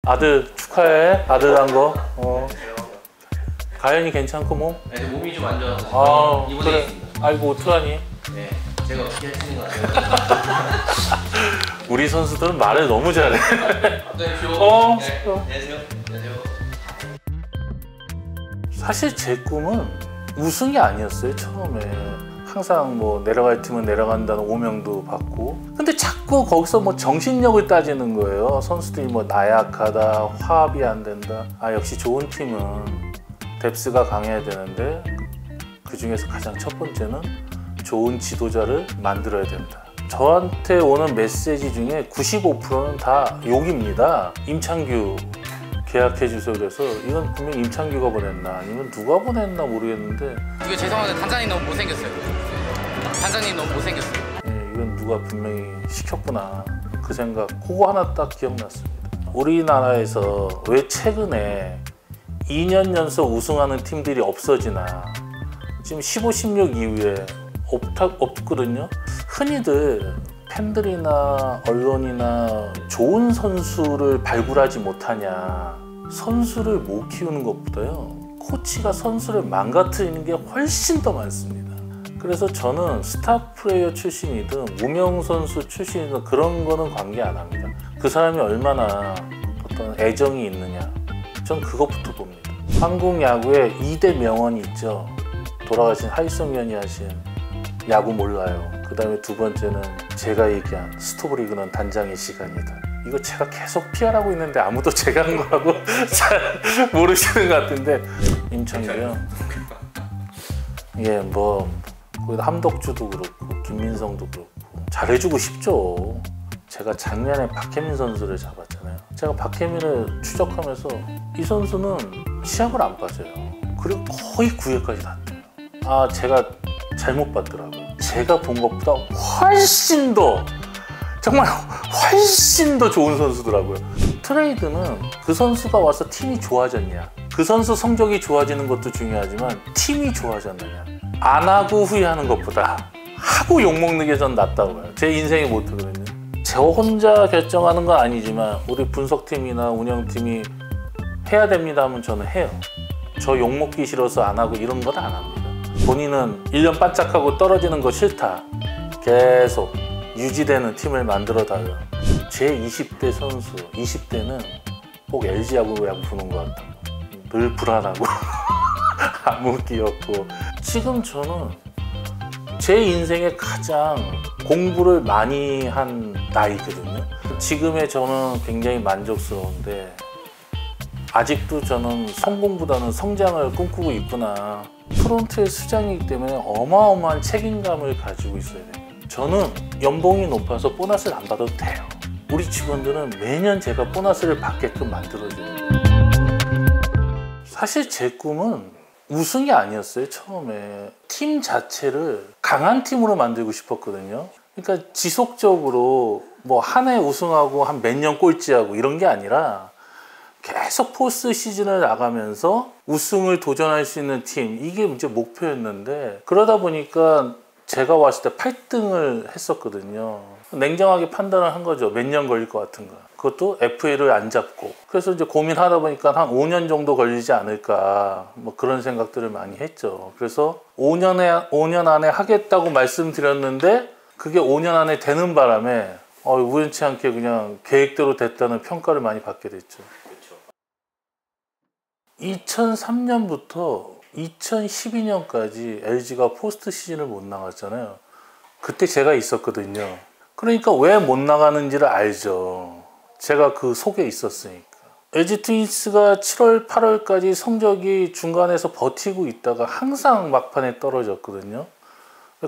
아들 축하해. 아들 한 거. 가연이 괜찮고 몸? 네, 몸이 좀 안 좋아서 입원해 그래. 있습니다. 아이고 어떡하니? 네, 제가 어떻게 할 수 있는 건 아니에요. 우리 선수들은 말을 너무 잘해. 네, 안녕하세요. 안녕하세요. 사실 제 꿈은 우승이 아니었어요 처음에. 항상 뭐 내려갈 팀은 내려간다는 오명도 받고, 근데 자꾸 거기서 뭐 정신력을 따지는 거예요. 선수들이 뭐 나약하다, 화합이 안 된다. 아 역시 좋은 팀은 뎁스가 강해야 되는데 그 중에서 가장 첫 번째는 좋은 지도자를 만들어야 된다. 저한테 오는 메시지 중에 95%는 다 욕입니다. 임창규 계약해 주세요. 그래서 이건 분명 임창규가 보냈나 아니면 누가 보냈나 모르겠는데, 이거 죄송한데 단장님 너무 못생겼어요. 단장님 너무 못생겼어요. 이건 누가 분명히 시켰구나 그 생각, 그거 하나 딱 기억났습니다. 우리나라에서 왜 최근에 2년 연속 우승하는 팀들이 없어지나. 지금 15, 16 이후에 없거든요. 흔히들 팬들이나 언론이나 좋은 선수를 발굴하지 못하냐, 선수를 못 키우는 것보다요 코치가 선수를 망가뜨리는 게 훨씬 더 많습니다. 그래서 저는 스타 플레이어 출신이든 무명 선수 출신이든 그런 거는 관계 안 합니다. 그 사람이 얼마나 어떤 애정이 있느냐, 전 그것부터 봅니다. 한국 야구에 2대 명언이 있죠. 돌아가신 하이성연이 하신 야구 몰라요. 그 다음에 두 번째는 제가 얘기한 스토브리그는 단장의 시간이다. 이거 제가 계속 피하라고 있는데 아무도 제가 한 거라고 잘 모르시는 것 같은데, 임창규요. 예, 뭐 거기다 함덕주도 그렇고 김민성도 그렇고 잘해주고 싶죠. 제가 작년에 박혜민 선수를 잡았잖아요. 제가 박혜민을 추적하면서 이 선수는 시합을 안 빠져요. 그리고 거의 9회까지 났대요. 아, 제가 잘못 봤더라고요. 제가 본 것보다 훨씬 더, 정말 훨씬 더 좋은 선수더라고요. 트레이드는 그 선수가 와서 팀이 좋아졌냐, 그 선수 성적이 좋아지는 것도 중요하지만 팀이 좋아졌느냐. 안 하고 후회하는 것보다 하고 욕먹는 게 전 낫다고 봐요. 제 인생의 모토거든요. 저 혼자 결정하는 건 아니지만 우리 분석팀이나 운영팀이 해야 됩니다 하면 저는 해요. 저 욕먹기 싫어서 안 하고 이런 건 안 합니다. 본인은 1년 반짝하고 떨어지는 거 싫다, 계속 유지되는 팀을 만들어 달라. 제 20대 선수, 20대는 꼭 LG하고 보는 것 같다. 늘 불안하고 암흑기 없고. 지금 저는 제 인생에 가장 공부를 많이 한 나이거든요. 지금의 저는 굉장히 만족스러운데 아직도 저는 성공보다는 성장을 꿈꾸고 있구나. 프론트의 수장이기 때문에 어마어마한 책임감을 가지고 있어야 돼요. 저는 연봉이 높아서 보너스를 안 받아도 돼요. 우리 직원들은 매년 제가 보너스를 받게끔 만들어줘요. 사실 제 꿈은 우승이 아니었어요. 처음에 팀 자체를 강한 팀으로 만들고 싶었거든요. 그러니까 지속적으로 뭐 한 해 우승하고 한 몇 년 꼴찌하고 이런 게 아니라 계속 포스트 시즌을 나가면서 우승을 도전할 수 있는 팀, 이게 이제 목표였는데, 그러다 보니까 제가 왔을 때 8등을 했었거든요. 냉정하게 판단을 한 거죠. 몇 년 걸릴 것 같은가. 그것도 FA를 안 잡고. 그래서 이제 고민하다 보니까 한 5년 정도 걸리지 않을까, 뭐 그런 생각들을 많이 했죠. 그래서 5년 안에 하겠다고 말씀드렸는데 그게 5년 안에 되는 바람에 우연치 않게 그냥 계획대로 됐다는 평가를 많이 받게 됐죠. 2003년부터 2012년까지 LG가 포스트 시즌을 못 나갔잖아요. 그때 제가 있었거든요. 그러니까 왜 못 나가는지를 알죠. 제가 그 속에 있었으니까. LG 트윈스가 7월, 8월까지 성적이 중간에서 버티고 있다가 항상 막판에 떨어졌거든요.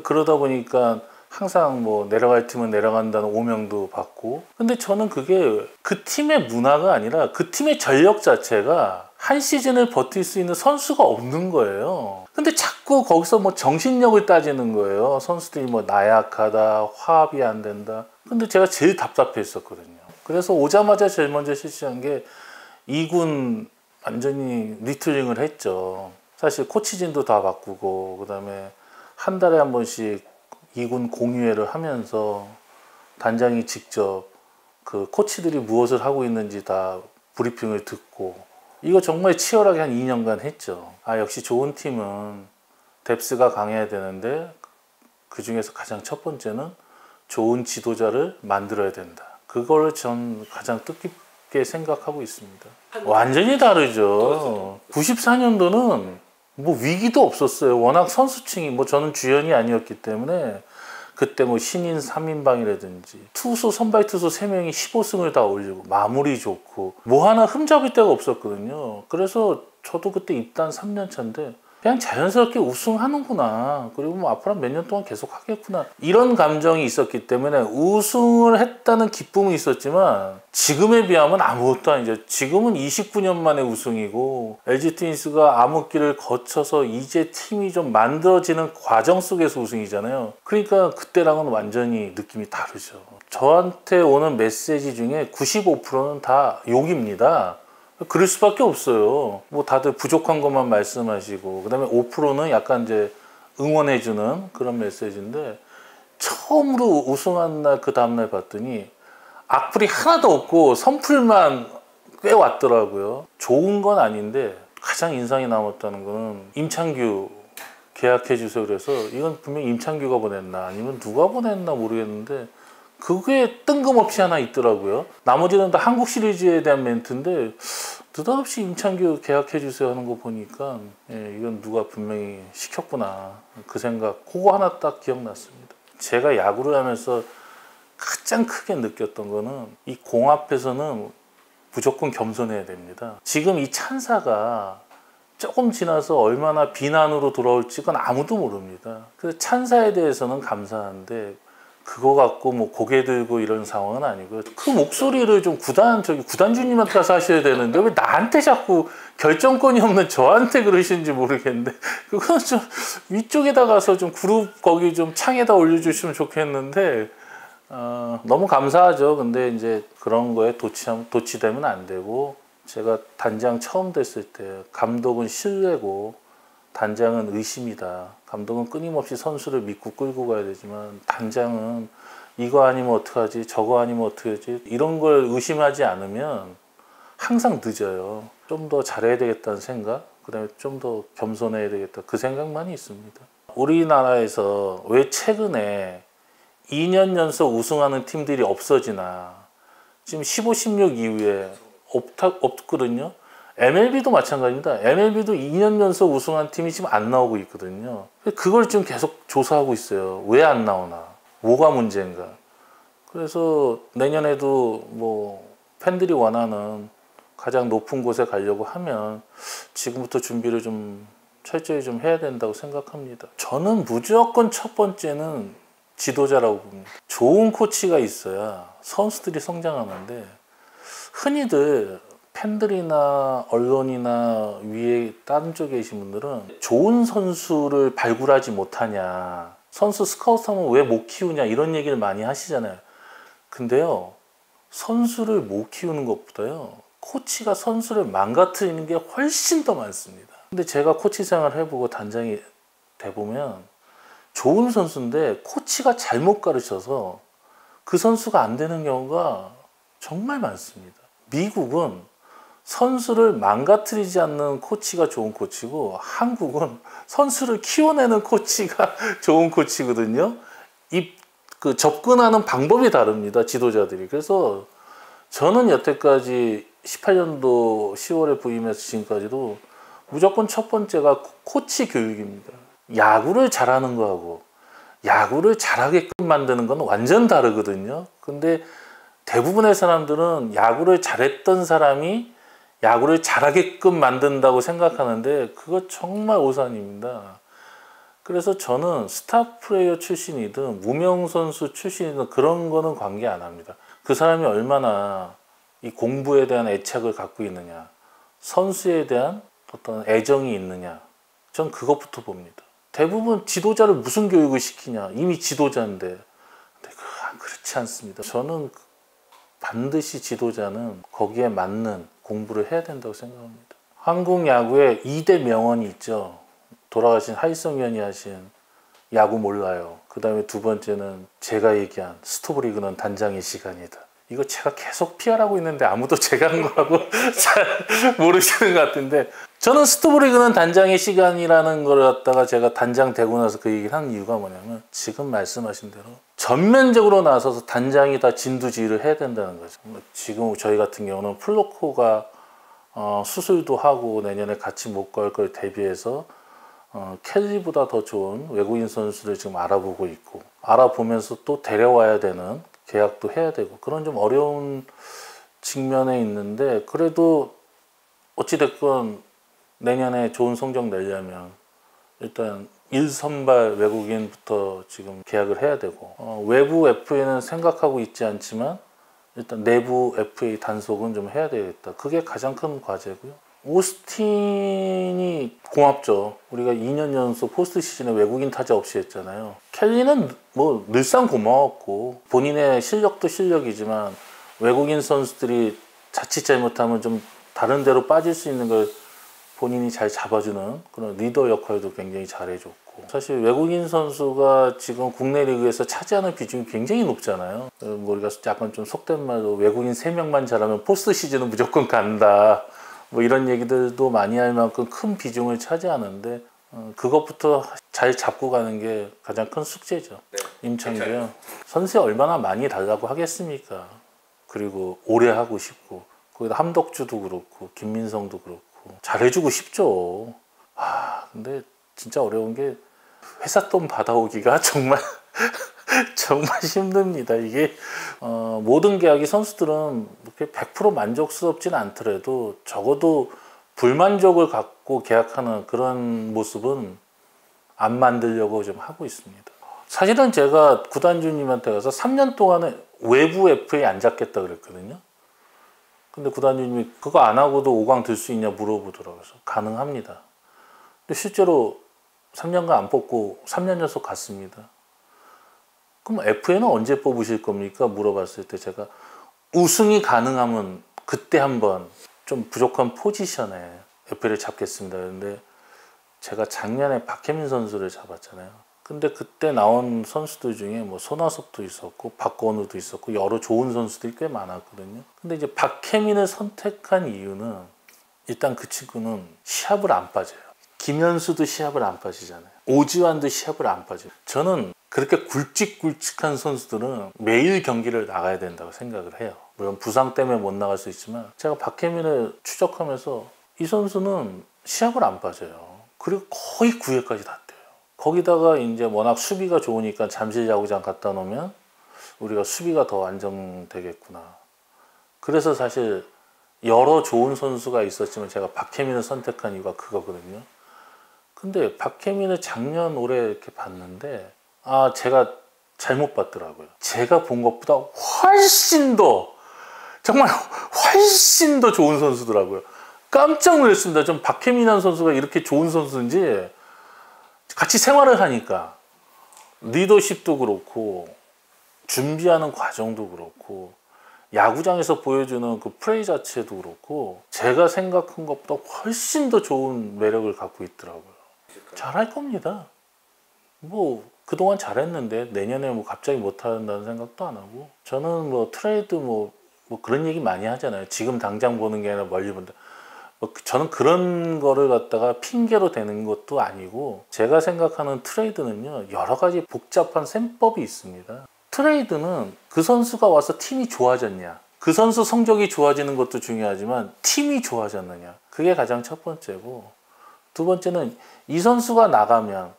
그러다 보니까 항상 뭐 내려갈 팀은 내려간다는 오명도 받고. 근데 저는 그게 그 팀의 문화가 아니라 그 팀의 전력 자체가 한 시즌을 버틸 수 있는 선수가 없는 거예요. 근데 자꾸 거기서 뭐 정신력을 따지는 거예요. 선수들이 뭐 나약하다, 화합이 안 된다. 근데 제가 제일 답답했었거든요. 그래서 오자마자 제일 먼저 실시한 게 2군 완전히 리틀링을 했죠. 사실 코치진도 다 바꾸고, 그 다음에 한 달에 한 번씩 2군 공유회를 하면서 단장이 직접 그 코치들이 무엇을 하고 있는지 다 브리핑을 듣고 이거 정말 치열하게 한 2년간 했죠. 아, 역시 좋은 팀은 뎁스가 강해야 되는데 그 중에서 가장 첫 번째는 좋은 지도자를 만들어야 된다. 그걸 전 가장 뜻깊게 생각하고 있습니다. 완전히 다르죠. 94년도는 뭐 위기도 없었어요. 워낙 선수층이 뭐 저는 주연이 아니었기 때문에 그때 뭐 신인 3인방이라든지 투수 선발 투수 3명이 15승을 다 올리고 마무리 좋고 뭐 하나 흠잡을 데가 없었거든요. 그래서 저도 그때 입단 3년 차인데 그냥 자연스럽게 우승하는구나. 그리고 뭐 앞으로 몇 년 동안 계속 하겠구나. 이런 감정이 있었기 때문에 우승을 했다는 기쁨은 있었지만 지금에 비하면 아무것도 아니죠. 지금은 29년 만에 우승이고 LG 트윈스가 암흑기를 거쳐서 이제 팀이 좀 만들어지는 과정 속에서 우승이잖아요. 그러니까 그때랑은 완전히 느낌이 다르죠. 저한테 오는 메시지 중에 95%는 다 욕입니다. 그럴 수밖에 없어요. 뭐 다들 부족한 것만 말씀하시고 그다음에 5%는 약간 이제 응원해주는 그런 메시지인데 처음으로 우승한 날 그 다음날 봤더니 악플이 하나도 없고 선플만 꽤 왔더라고요. 좋은 건 아닌데 가장 인상이 남았다는 거는 임창규 계약해 주세요. 그래서 이건 분명히 임창규가 보냈나 아니면 누가 보냈나 모르겠는데 그게 뜬금없이 하나 있더라고요. 나머지는 다 한국 시리즈에 대한 멘트인데 느닷없이 임창규 계약해 주세요 하는 거 보니까 이건 누가 분명히 시켰구나. 그 생각 그거 하나 딱 기억났습니다. 제가 야구를 하면서 가장 크게 느꼈던 거는 이 공 앞에서는 무조건 겸손해야 됩니다. 지금 이 찬사가 조금 지나서 얼마나 비난으로 돌아올지 건 아무도 모릅니다. 그래서 찬사에 대해서는 감사한데 그거 갖고 뭐 고개 들고 이런 상황은 아니고요. 그 목소리를 좀 구단주님한테 가서 하셔야 되는데 왜 나한테 자꾸 결정권이 없는 저한테 그러시는지 모르겠는데 그건 좀 위쪽에다 가서 좀 그룹 거기 좀 창에다 올려주시면 좋겠는데 너무 감사하죠. 근데 이제 그런 거에 도취되면 안 되고 제가 단장 처음 됐을 때 감독은 신뢰고 단장은 의심이다. 감독은 끊임없이 선수를 믿고 끌고 가야 되지만 단장은 이거 아니면 어떡하지 저거 아니면 어떡하지 이런 걸 의심하지 않으면 항상 늦어요. 좀 더 잘해야 되겠다는 생각 그 다음에 좀 더 겸손해야 되겠다 그 생각만이 있습니다. 우리나라에서 왜 최근에 2년 연속 우승하는 팀들이 없어지나 지금 15, 16 이후에 없거든요. MLB도 마찬가지입니다. MLB도 2년 연속 우승한 팀이 지금 안 나오고 있거든요. 그걸 지금 계속 조사하고 있어요. 왜 안 나오나? 뭐가 문제인가? 그래서 내년에도 뭐 팬들이 원하는 가장 높은 곳에 가려고 하면 지금부터 준비를 좀 철저히 좀 해야 된다고 생각합니다. 저는 무조건 첫 번째는 지도자라고 봅니다. 좋은 코치가 있어야 선수들이 성장하는데 흔히들 팬들이나 언론이나 위에 다른 쪽에 계신 분들은 좋은 선수를 발굴하지 못하냐 선수 스카우트하면 왜 못 키우냐 이런 얘기를 많이 하시잖아요. 근데요 선수를 못 키우는 것보다요 코치가 선수를 망가뜨리는 게 훨씬 더 많습니다. 근데 제가 코치 생활을 해보고 단장이 돼보면 좋은 선수인데 코치가 잘못 가르쳐서 그 선수가 안 되는 경우가 정말 많습니다. 미국은 선수를 망가뜨리지 않는 코치가 좋은 코치고 한국은 선수를 키워내는 코치가 좋은 코치거든요. 그 접근하는 방법이 다릅니다. 지도자들이. 그래서 저는 여태까지 18년도 10월에 부임해서 지금까지도 무조건 첫 번째가 코치 교육입니다. 야구를 잘하는 거하고 야구를 잘하게끔 만드는 건 완전 다르거든요. 근데 대부분의 사람들은 야구를 잘했던 사람이 야구를 잘하게끔 만든다고 생각하는데 그거 정말 오산입니다. 그래서 저는 스타 플레이어 출신이든 무명 선수 출신이든 그런 거는 관계 안 합니다. 그 사람이 얼마나 이 공부에 대한 애착을 갖고 있느냐 선수에 대한 어떤 애정이 있느냐 전 그것부터 봅니다. 대부분 지도자를 무슨 교육을 시키냐 이미 지도자인데 근데 그렇지 않습니다. 저는 반드시 지도자는 거기에 맞는 공부를 해야 된다고 생각합니다. 한국 야구에 2대 명언이 있죠. 돌아가신 하이성 의원이 하신 야구 몰라요. 그 다음에 두 번째는 제가 얘기한 스토브리그는 단장의 시간이다. 이거 제가 계속 PR하고 있는데 아무도 제가 한 거라고 잘 모르시는 것 같은데, 저는 스토브리그는 단장의 시간이라는 걸 갖다가 제가 단장 되고 나서 그 얘기를 한 이유가 뭐냐면, 지금 말씀하신 대로 전면적으로 나서서 단장이 다 진두지휘를 해야 된다는 거죠. 지금 저희 같은 경우는 플로코가 수술도 하고 내년에 같이 못 갈 걸 대비해서 켈리보다 더 좋은 외국인 선수를 지금 알아보고 있고, 알아보면서 또 데려와야 되는 계약도 해야 되고, 그런 좀 어려운 측면에 있는데, 그래도 어찌됐건 내년에 좋은 성적 내려면 일단 1선발 외국인부터 지금 계약을 해야 되고, 외부 FA는 생각하고 있지 않지만 일단 내부 FA 단속은 좀 해야 되겠다. 그게 가장 큰 과제고요. 오스틴이 고맙죠. 우리가 2년 연속 포스트 시즌에 외국인 타자 없이 했잖아요. 켈리는 뭐 늘상 고마웠고, 본인의 실력도 실력이지만 외국인 선수들이 자칫 잘못하면 좀 다른 데로 빠질 수 있는 걸 본인이 잘 잡아주는 그런 리더 역할도 굉장히 잘해줬고, 사실 외국인 선수가 지금 국내 리그에서 차지하는 비중이 굉장히 높잖아요. 뭐 우리가 약간 좀 속된 말로 외국인 3명만 잘하면 포스트 시즌은 무조건 간다, 뭐 이런 얘기들도 많이 할 만큼 큰 비중을 차지하는데, 그것부터 잘 잡고 가는 게 가장 큰 숙제죠. 네. 임창규요. 선수에 얼마나 많이 달라고 하겠습니까? 그리고 오래 하고 싶고, 거기다 함덕주도 그렇고 김민성도 그렇고 잘해주고 싶죠. 근데 진짜 어려운 게 회사 돈 받아오기가 정말 정말 힘듭니다. 이게 모든 계약이 선수들은 그렇게 100% 만족스럽진 않더라도 적어도 불만족을 갖고 계약하는 그런 모습은 안 만들려고 좀 하고 있습니다. 사실은 제가 구단주님한테 가서 3년 동안은 외부 FA 안 잡겠다 그랬거든요. 근데 구단주님이 그거 안 하고도 5강 들 수 있냐 물어보더라고요. 그래서 가능합니다. 근데 실제로 3년간 안 뽑고 3년 연속 갔습니다. 그럼 FA는 언제 뽑으실 겁니까? 물어봤을 때 제가 우승이 가능하면 그때 한번 좀 부족한 포지션에 FA를 잡겠습니다. 근데 제가 작년에 박혜민 선수를 잡았잖아요. 근데 그때 나온 선수들 중에 뭐 손아섭도 있었고 박건우도 있었고 여러 좋은 선수들이 꽤 많았거든요. 근데 이제 박혜민을 선택한 이유는 일단 그 친구는 시합을 안 빠져요. 김현수도 시합을 안 빠지잖아요. 오지환도 시합을 안 빠져요. 저는 그렇게 굵직굵직한 선수들은 매일 경기를 나가야 된다고 생각을 해요. 물론 부상 때문에 못 나갈 수 있지만, 제가 박혜민을 추적하면서 이 선수는 시합을 안 빠져요. 그리고 거의 9회까지 다 뛰어요. 거기다가 이제 워낙 수비가 좋으니까 잠실 야구장 갖다 놓으면 우리가 수비가 더 안정되겠구나. 그래서 사실 여러 좋은 선수가 있었지만 제가 박혜민을 선택한 이유가 그거거든요. 근데 박혜민을 작년 올해 이렇게 봤는데 제가 잘못 봤더라고요. 제가 본 것보다 훨씬 더, 정말 훨씬 더 좋은 선수더라고요. 깜짝 놀랐습니다. 좀 박혜민이라는 선수가 이렇게 좋은 선수인지, 같이 생활을 하니까 리더십도 그렇고 준비하는 과정도 그렇고 야구장에서 보여주는 그 플레이 자체도 그렇고 제가 생각한 것보다 훨씬 더 좋은 매력을 갖고 있더라고요. 잘할 겁니다. 뭐 그동안 잘했는데 내년에 뭐 갑자기 못한다는 생각도 안 하고, 저는 뭐 트레이드 뭐 그런 얘기 많이 하잖아요. 지금 당장 보는 게 아니라 멀리 본다. 저는 그런 거를 갖다가 핑계로 대는 것도 아니고, 제가 생각하는 트레이드는요 여러 가지 복잡한 셈법이 있습니다. 트레이드는 그 선수가 와서 팀이 좋아졌냐, 그 선수 성적이 좋아지는 것도 중요하지만 팀이 좋아졌느냐, 그게 가장 첫 번째고, 두 번째는 이 선수가 나가면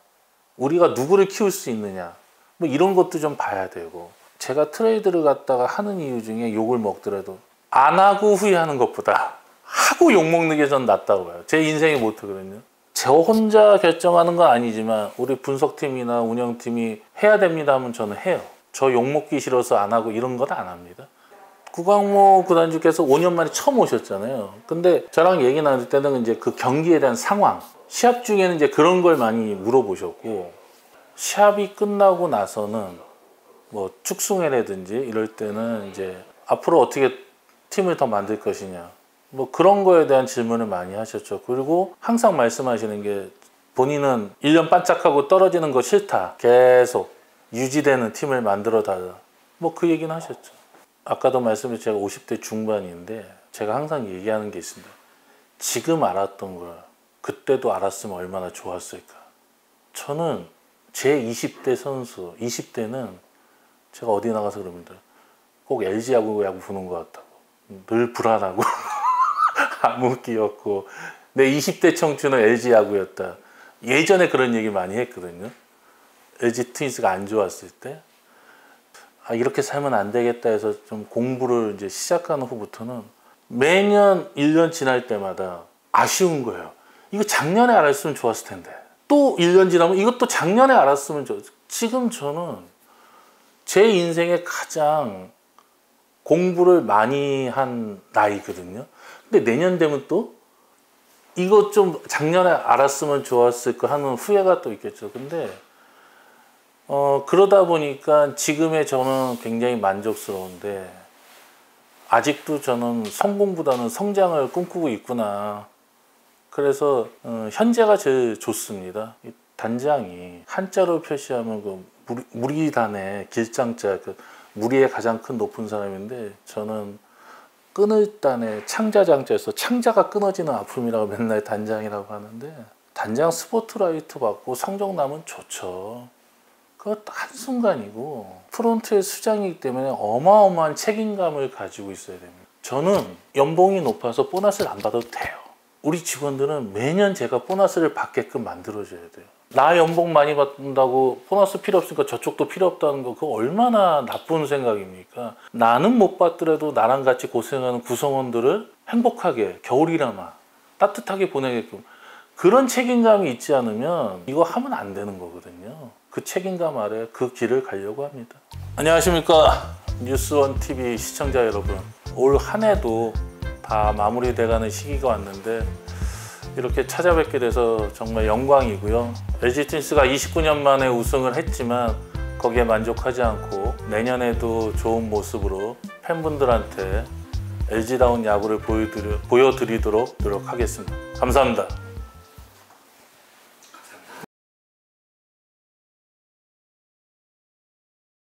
우리가 누구를 키울 수 있느냐, 뭐 이런 것도 좀 봐야 되고, 제가 트레이드를 갖다가 하는 이유 중에 욕을 먹더라도 안 하고 후회하는 것보다 하고 욕먹는 게 전 낫다고 봐요. 제 인생의 모토거든요. 저 혼자 결정하는 건 아니지만 우리 분석팀이나 운영팀이 해야 됩니다 하면 저는 해요. 저 욕먹기 싫어서 안 하고 이런 건 안 합니다. 구광모 구단주께서 5년 만에 처음 오셨잖아요. 근데 저랑 얘기 나눌 때는 이제 그 경기에 대한 상황, 시합 중에는 이제 그런 걸 많이 물어보셨고, 시합이 끝나고 나서는 뭐 축승회라든지 이럴 때는 이제 앞으로 어떻게 팀을 더 만들 것이냐, 뭐 그런 거에 대한 질문을 많이 하셨죠. 그리고 항상 말씀하시는 게 본인은 1년 반짝하고 떨어지는 거 싫다, 계속 유지되는 팀을 만들어 달라, 뭐 그 얘기는 하셨죠. 아까도 말씀드린 제가 50대 중반인데 제가 항상 얘기하는 게 있습니다. 지금 알았던 걸 그때도 알았으면 얼마나 좋았을까. 저는 제 20대 선수, 20대는 제가 어디 나가서 그럽니다. 꼭 LG 야구 보는 것 같다고. 늘 불안하고 암흑기였고 내 20대 청춘은 LG 야구였다. 예전에 그런 얘기 많이 했거든요. LG 트윈스가 안 좋았을 때 이렇게 살면 안 되겠다 해서 좀 공부를 이제 시작한 후부터는 매년 1년 지날 때마다 아쉬운 거예요. 이거 작년에 알았으면 좋았을 텐데 또 1년 지나면 이것도 작년에 알았으면 지금 저는 제 인생에 가장 공부를 많이 한 나이거든요. 근데 내년 되면 또 이거 좀 작년에 알았으면 좋았을 거 하는 후회가 또 있겠죠. 근데 그러다 보니까 지금의 저는 굉장히 만족스러운데 아직도 저는 성공보다는 성장을 꿈꾸고 있구나. 그래서 현재가 제일 좋습니다. 이 단장이 한자로 표시하면 그 무리단의 길장자, 그 무리의 가장 큰 높은 사람인데 저는 끊을 단의 창자장자에서 창자가 끊어지는 아픔이라고 맨날 단장이라고 하는데 단장 스포트라이트 받고 성적 나면 좋죠. 그거 한순간이고 프론트의 수장이기 때문에 어마어마한 책임감을 가지고 있어야 됩니다. 저는 연봉이 높아서 보너스를 안 받아도 돼요. 우리 직원들은 매년 제가 보너스를 받게끔 만들어줘야 돼요. 나 연봉 많이 받는다고 보너스 필요 없으니까 저쪽도 필요 없다는 거 그거 얼마나 나쁜 생각입니까? 나는 못 받더라도 나랑 같이 고생하는 구성원들을 행복하게 겨울이나마 따뜻하게 보내게끔 그런 책임감이 있지 않으면 이거 하면 안 되는 거거든요. 그 책임감 아래 그 길을 가려고 합니다. 안녕하십니까 뉴스원 TV 시청자 여러분. 올 한 해도 다 마무리돼가는 시기가 왔는데 이렇게 찾아뵙게 돼서 정말 영광이고요. LG 트윈스가 29년 만에 우승을 했지만 거기에 만족하지 않고 내년에도 좋은 모습으로 팬분들한테 LG다운 야구를 보여드리도록 노력하겠습니다. 감사합니다.